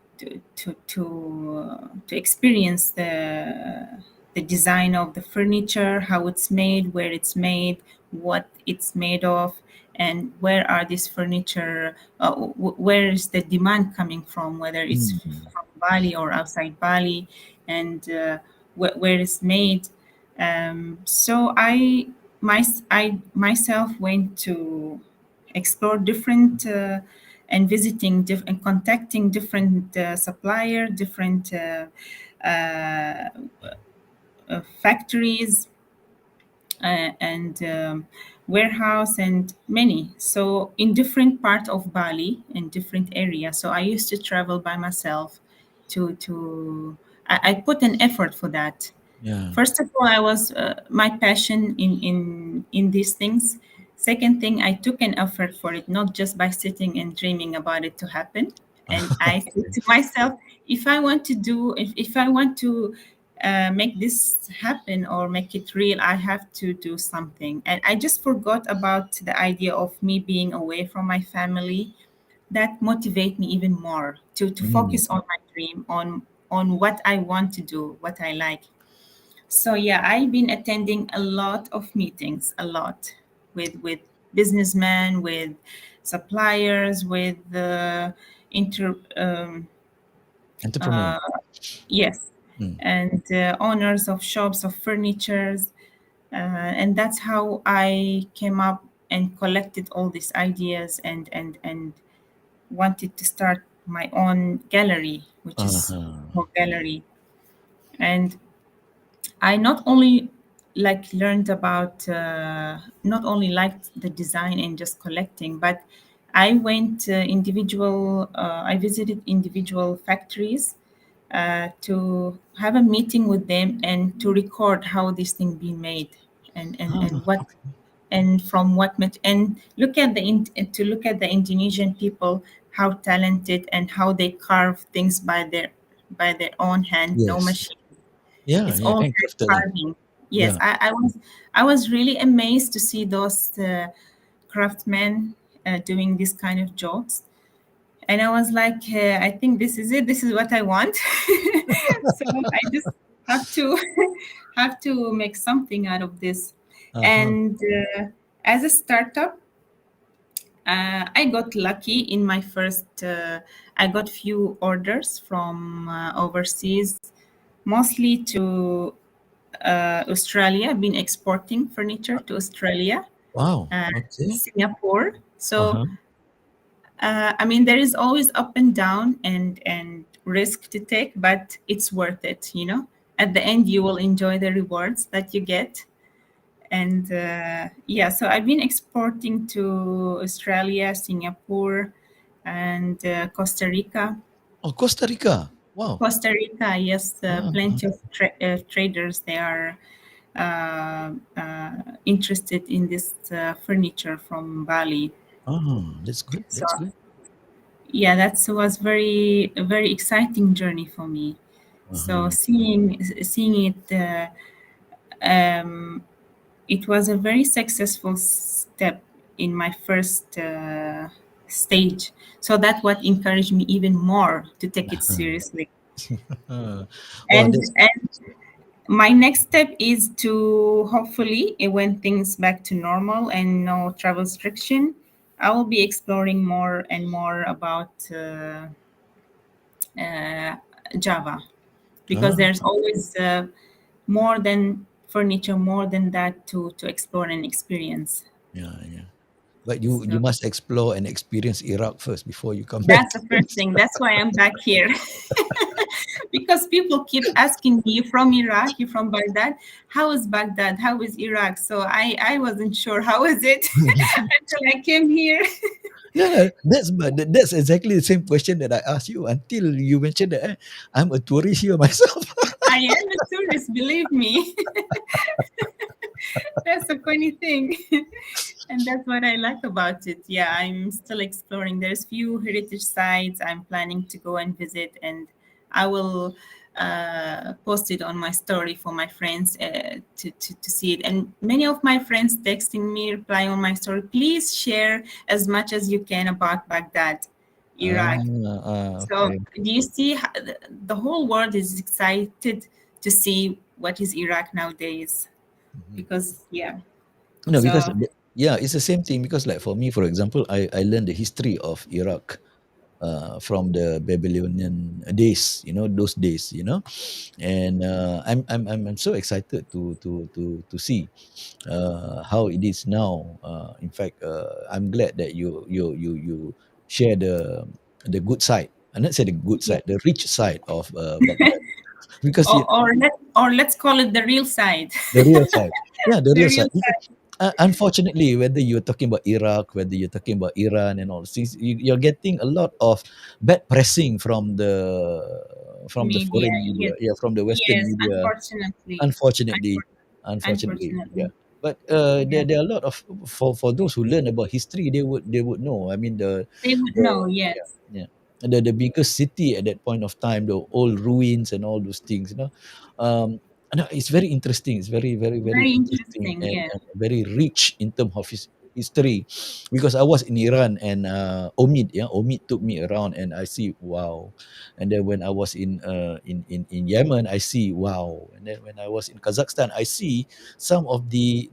experience the design of the furniture, how it's made, where it's made, what it's made of, and where are this furniture, where is the demand coming from, whether it's Mm-hmm. from Bali or outside Bali, and where it's made. So I myself went to explore different and visiting and contacting different supplier, different uh, factories, and warehouse, and many, so in different part of Bali, in different areas. So I used to travel by myself to I put an effort for that. Yeah. First of all, I was my passion in these things. Second thing, I took an effort for it, not just by sitting and dreaming about it to happen. And I said to myself, if I want to make this happen or make it real, I have to do something. And I just forgot about the idea of me being away from my family. That motivate me even more to Mm. focus on my dream, on what I want to do, what I like. So yeah, I've been attending a lot of meetings, a lot, with businessmen, with suppliers, with inter Entrepreneur. yes, Mm. and owners of shops of furnitures, and that's how I came up and collected all these ideas and wanted to start my own gallery, which is Uh-huh. a gallery. And I not only learned about not only liked the design and just collecting, but I went individual. I visited individual factories to have a meeting with them and to record how this thing being made, and Ah, what, and from what and look at to look at the Indonesian people, how talented and how they carve things by their own hand, no yes. machine. Yeah, It's yeah, all hand handcrafted lah. carving. Yes, Yeah. I was really amazed to see those craftsmen doing this kind of jobs. And I was like, I think this is it. This is what I want. So I just have to have to make something out of this. Uh-huh. And as a startup, I got lucky in my first. I got few orders from overseas, mostly to Australia. I've been exporting furniture to Australia, Wow. Okay. Singapore. So Uh-huh. I mean, there is always up and down and risk to take, but it's worth it. You know, at the end, you will enjoy the rewards that you get. And yeah, so I've been exporting to Australia, Singapore, and Costa Rica. Oh, Costa Rica. Wow. Costa Rica, yes, Uh-huh. plenty of traders. They are interested in this furniture from Bali. Oh, that's good. So That's good. yeah, that was very a very exciting journey for me. So Uh-huh. seeing it, it was a very successful step in my first stage. So that what encouraged me even more to take it seriously. Uh, oh, that's And my next step is to hopefully, when things back to normal and no travel restriction, I will be exploring more and more about uh, Java, because uh, there's always more than furniture, more than that to explore and experience. yeah, yeah. But you So must explore and experience Iraq first before you come back. that's the first thing. That's why I'm back here. Because people keep asking me, you from Iraq, you from Baghdad, how is Baghdad, how is Iraq? So I wasn't sure how is it until I came here. Yeah, that's exactly the same question that I asked you until you mentioned that I'm a tourist here myself. I am a tourist, believe me. That's a funny thing. And that's what I like about it. Yeah, I'm still exploring. There's few heritage sites I'm planning to go and visit, and I will post it on my story for my friends to see it. And many of my friends texting me, replying on my story, please share as much as you can about Baghdad, Ah, Iraq. So okay. do you see the whole world is excited to see what is Iraq nowadays? Mhm. Because yeah, No, because so yeah, it's the same thing. Because like for me, for example, I learned the history of Iraq from the Babylonian days. You know those days. You know, and I'm so excited to see how it is now. In fact, I'm glad that you share the good side. I'm not say the good yeah. side, the rich side of Baghdad, because you, Or let's call it the real side. the real side. Yeah, the The real real side. Because side. unfortunately, whether you're talking about Iraq, whether you're talking about Iran and all these things, you're getting a lot of bad pressing from the Media, foreign media, yes, yeah, from the Western yes. media. Unfortunately, Unfortunately, Unfor- unfortunately, yeah. unfortunately, But yeah. there are a lot of for those who learn about history, they would know. I mean They would the know. yeah, Yes, yeah. And the biggest city at that point of time, the old ruins and all those things, you know. And it's very interesting. It's very very interesting interesting. Yeah. and very rich in terms of history, because I was in Iran and Omid took me around and I see wow, and then when I was in Yemen, I see wow, and then when I was in Kazakhstan, I see some of the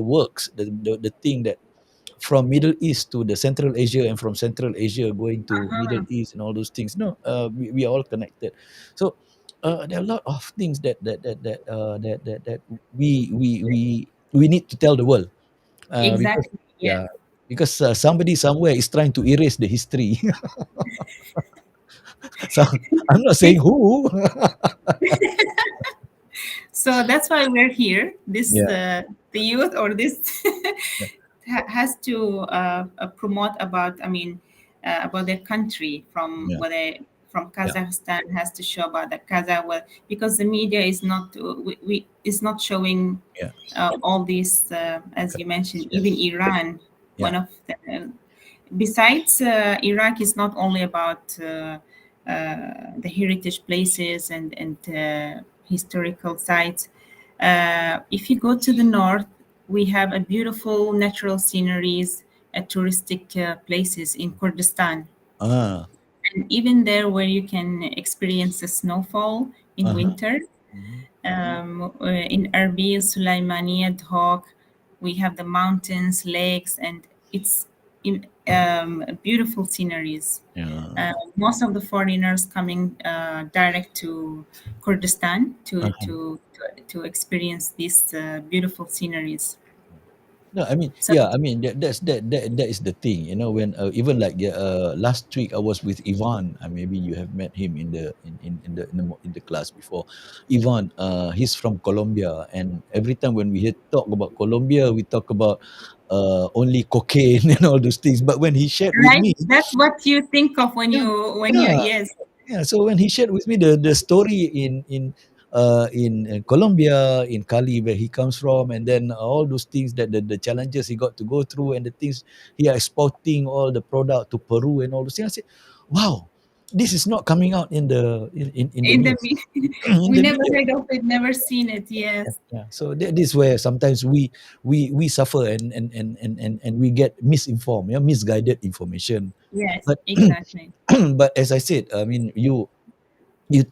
works, the thing that from Middle East to the Central Asia and from Central Asia going to Middle Uh-huh. East and all those things. No, we are all connected. So there are a lot of things that we need to tell the world because Exactly. Yes. yeah, because somebody somewhere is trying to erase the history. So I'm not saying who. So that's why we're here. This Yeah, the youth or this yeah, has to promote about. I mean, about their country from yeah, where they from yeah, Kazakhstan has to show about the Kazakh well, because the media is not we is not showing yeah. all these as you Correct. mentioned. Even Yes. Iran, Yeah. one of the besides Iraq is not only about the heritage places and historical sites. If you go to the north, we have a beautiful natural sceneries, touristic places in Kurdistan. Ah, And even there, where you can experience the snowfall in uh-huh. winter, Mhm. in Erbil, Sulaimaniya, Dhok, we have the mountains, lakes, and it's beautiful sceneries. Yeah. Most of the foreigners coming direct to Kurdistan Uh-huh. to experience these beautiful sceneries. No, I mean, So yeah, I mean that is the thing, when even like last week I was with Ivan. Maybe you have met him in the class before. Ivan, he's from Colombia, and every time when we talk about Colombia, we talk about only cocaine and all those things. But when he shared with right, me, that's what you think of yeah, when you yeah, yes, yeah. So when he shared with me the story in Colombia, in Cali, where he comes from, and then all those things that the challenges he got to go through, and the things he are exporting all the product to Peru and all those things. I said, wow, this is not coming out in the in the news, in we the never media. heard of it, never seen it. Yeah, Yes, yeah. So that is where sometimes we suffer, and we get misinformed, yeah, misguided information. yes, But exactly. but as I said, I mean, you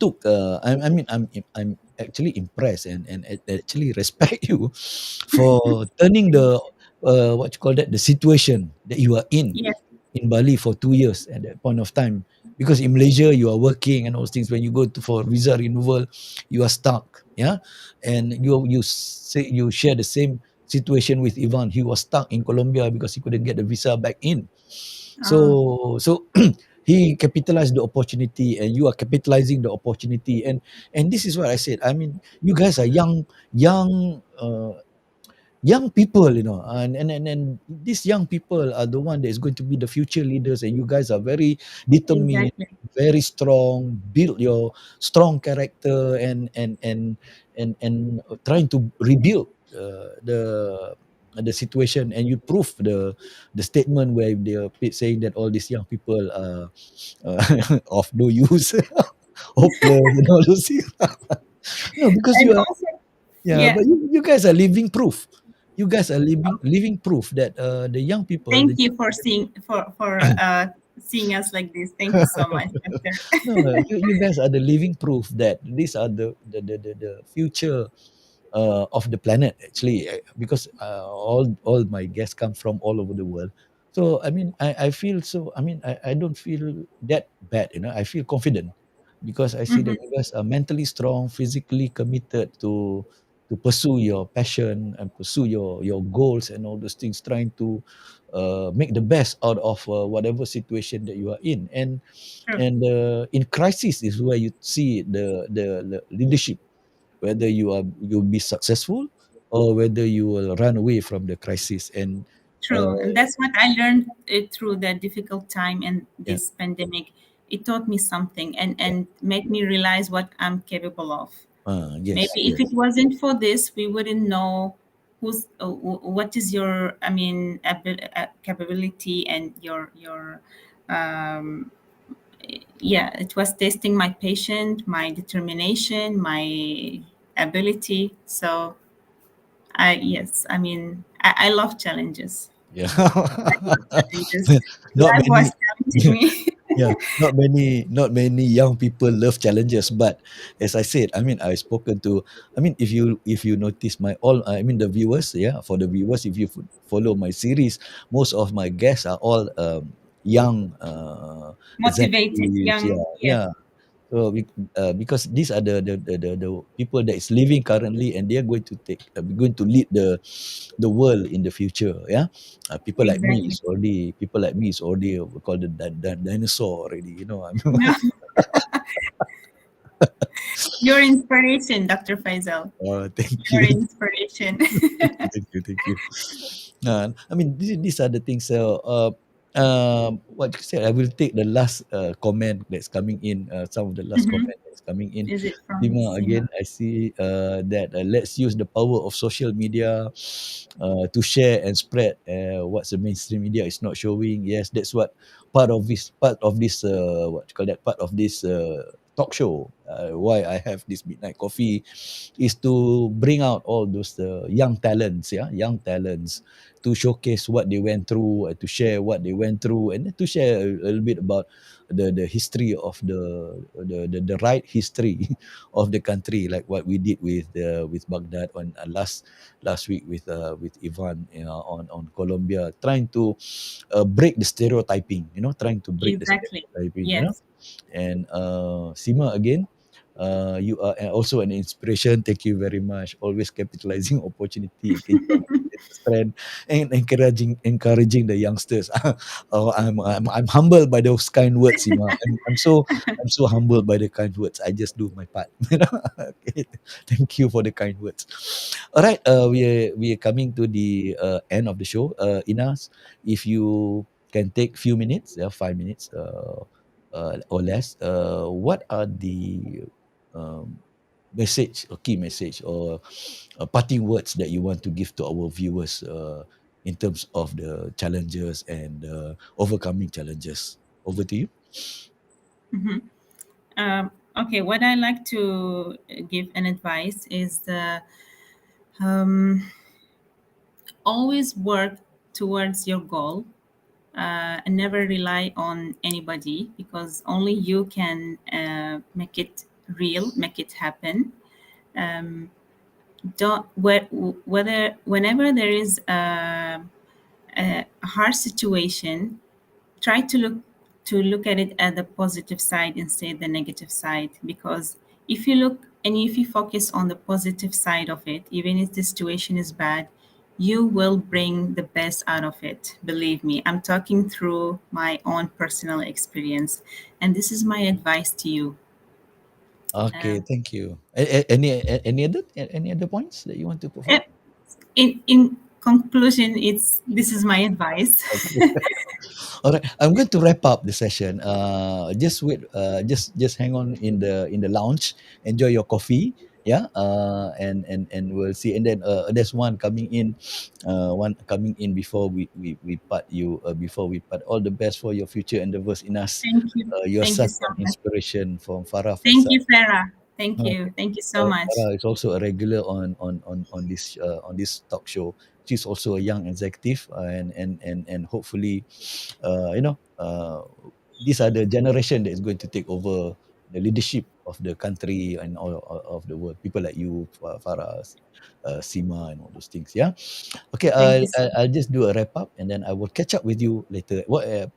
took I mean I'm actually impressed, and actually respect you for turning the what you call that, the situation that you are Yes, in Bali for 2 years at that point of time, because in Malaysia you are working and all those things. When you go for visa renewal, you are stuck, yeah. And you say you share the same situation with Ivan. He was stuck in Colombia because he couldn't get the visa back in. uh, So he capitalized the opportunity, and you are capitalizing the opportunity, and this is what I said. I mean, you guys are young people, and these young people are the one that is going to be the future leaders, and you guys are very determined, exactly. very strong, build your strong character, and trying to rebuild the situation, and you prove the statement where they are saying that all these young people are of no use, hopeless, and all those things. No, because And you are, also, yeah, yeah, but you guys are living proof. You guys are living proof that the young people, thank you for seeing seeing us like this. Thank you so much, Doctor. no, you guys are the living proof that these are the future of the planet, actually, because all my guests come from all over the world. So I mean, I feel so, I mean, I don't feel that bad, I feel confident because I see that Mhm. you guys are mentally strong, physically committed to pursue your passion and pursue your goals and all those things, trying to make the best out of whatever situation that you are in. True, And in crisis is where you see the leadership, whether you'll be successful or whether you will run away from the crisis. And true, uh, and that's what I learned through the difficult time and yeah, this pandemic. It taught me something yeah, and made me realize what I'm capable of. yes, Maybe if it yes, wasn't for this, we wouldn't know what is your, I mean, capability and your um, yeah, it was testing my patience, my determination, my ability. So I yes, I mean I love challenges. yeah. I love challenges. Not Life was many. challenging me. Yeah, not many young people love challenges. But as I said, I mean, I've spoken to, I mean, if you notice my all, I mean, the viewers, yeah, for the viewers, if you follow my series, most of my guests are all young Motivated, executives. young. Yeah, Yes, yeah. So because these are the people that is living currently, and they are going to lead the world in the future. Yeah, exactly. people like me is already we call the dinosaur already. I'm No, your inspiration, Dr. Faisal. thank Your you. inspiration. Thank you. I mean, these are the things. So, what you said, I will take the last comment that's coming in. Some of the last Mhm. comment that's coming in. Is it from Dima, Sima? again, I see that let's use the power of social media to share and spread what's the mainstream media is not showing. Yes, that's what part of this what you call that, part of this talk show. Why I have this midnight coffee is to bring out all those young talents, yeah, young talents, to showcase what they went through, to share what they went through, and to share a little bit about the history of the right history of the country, like what we did with Baghdad on last week with Ivan, on Colombia, trying to break the stereotyping, trying to break the Exactly. stereotyping, Yes. and Sima again, you are also an inspiration. Thank you very much. Always capitalizing opportunity, keeping the strength, and encouraging the youngsters. Oh, I'm humbled by those kind words, Sima. I'm so humbled by the kind words. I just do my part. Okay. Thank you for the kind words. All right, we are coming to the end of the show. Inas, if you can take few minutes, 5 minutes, or less, what are the um, message or key message or parting words that you want to give to our viewers, in terms of the challenges and overcoming challenges? Over to you. Mhm. Okay, what I like to give an advice is um, always work towards your goal, and never rely on anybody, because only you can make it real, make it happen. Um, don't whether whenever there is a hard situation, try to look at it at the positive side instead of the negative side, because if you look and if you focus on the positive side of it, even if the situation is bad, you will bring the best out of it. Believe me, I'm talking through my own personal experience, and this is my advice to you. Okay, um, thank you. Any other points that you want to put eh, forward? in conclusion, it's this is my advice. Okay. All right, I'm going to wrap up the session. Just wait. Just hang on in the lounge. Enjoy your coffee. Yeah. And we'll see. And then there's one coming in. One coming in before we part you. Before we part. All the best for your future endeavors in us. You're Thank you such so an much. inspiration from Farah Thank Faisal. you, Farah. Thank Okay. you. Thank you so much. Farah is also a regular on this talk show. She's also a young executive, and hopefully, these are the generation that is going to take over the leadership of the country and all of the world. People like you, Farah, Sima, and all those things. Yeah. Okay. Thank you I'll, so I'll much. I'll just do a wrap up, and then I will catch up with you later.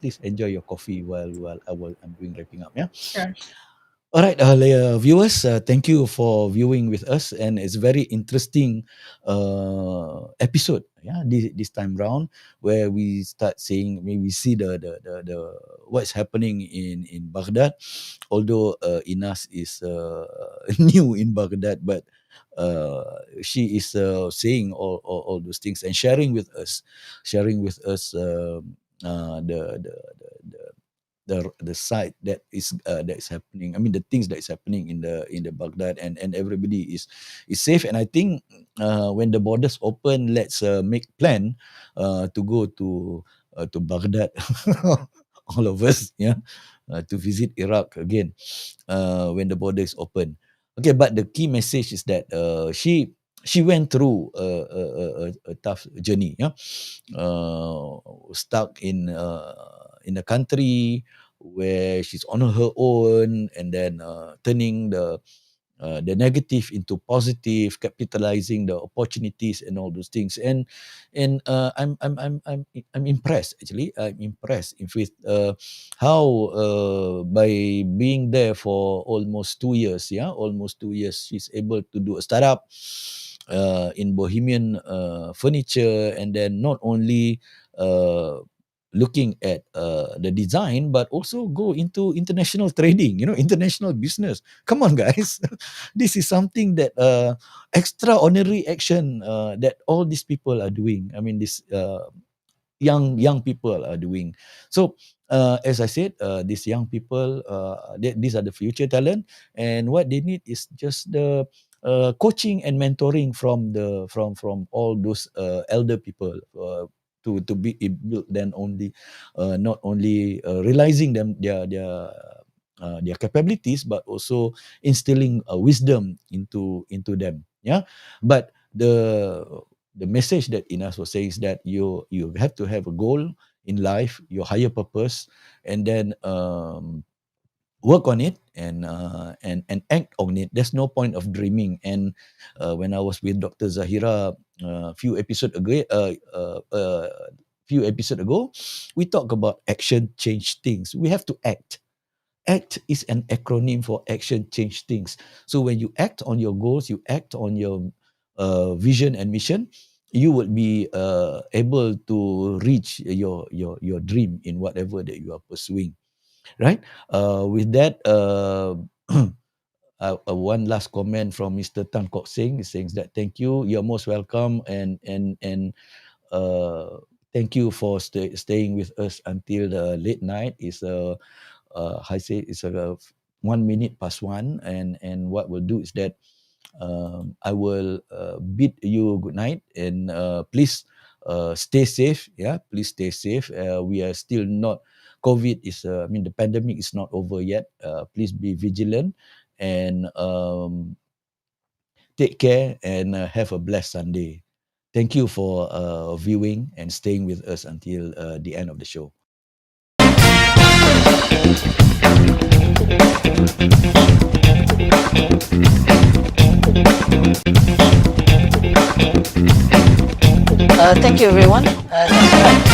Please enjoy your coffee while I'm doing wrapping up. Yeah. Sure. All right, viewers, thank you for viewing with us, and it's very interesting episode. Yeah, this time round, where we start seeing, we see the what's happening in Baghdad. Although Inas is new in Baghdad, but she is saying all those things and sharing with us the the side that is happening. I mean, the things that is happening in the Baghdad, and everybody is safe. And I think when the borders open, let's make plan to go to Baghdad, all of us, yeah, to visit Iraq again when the border is open. Okay, but the key message is that she went through a tough journey, yeah, stuck in a country where she's on her own, and then turning the negative into positive, capitalizing the opportunities and all those things. And I'm impressed, actually. I'm impressed with how by being there for almost 2 years, yeah, almost 2 years, she's able to do a startup in Bohemian furniture, and then not only uh, looking at the design, but also go into international trading, international business. Come on, guys. This is something that extraordinary action that all these people are doing. I mean, this young people are doing. So as I said, these young people, these are the future talent, and what they need is just the coaching and mentoring from all those elder people, to be built, then only not only realizing them their their capabilities, but also instilling wisdom into them. Yeah, but the message that Inas was saying is that you have to have a goal in life, your higher purpose, and then work on it and act on it. There's no point of dreaming. And when I was with Dr. Zahira few episode ago, we talk about action change things. We have to act. ACT is an acronym for action change things. So when you act on your goals, you act on your vision and mission, you will be able to reach your dream in whatever that you are pursuing, right? With that, one last comment from Mr. Tan Kok Sing is saying that thank you, you're most welcome, and thank you for staying with us until the late night. Is I say it's a 1 minute past one, and what we'll do is that I will bid you good night, and please stay safe. Yeah, please stay safe. We are still not. COVID is, I mean, the pandemic is not over yet. Please be vigilant and take care and have a blessed Sunday. Thank you for viewing and staying with us until the end of the show. Thank you, everyone. That's right.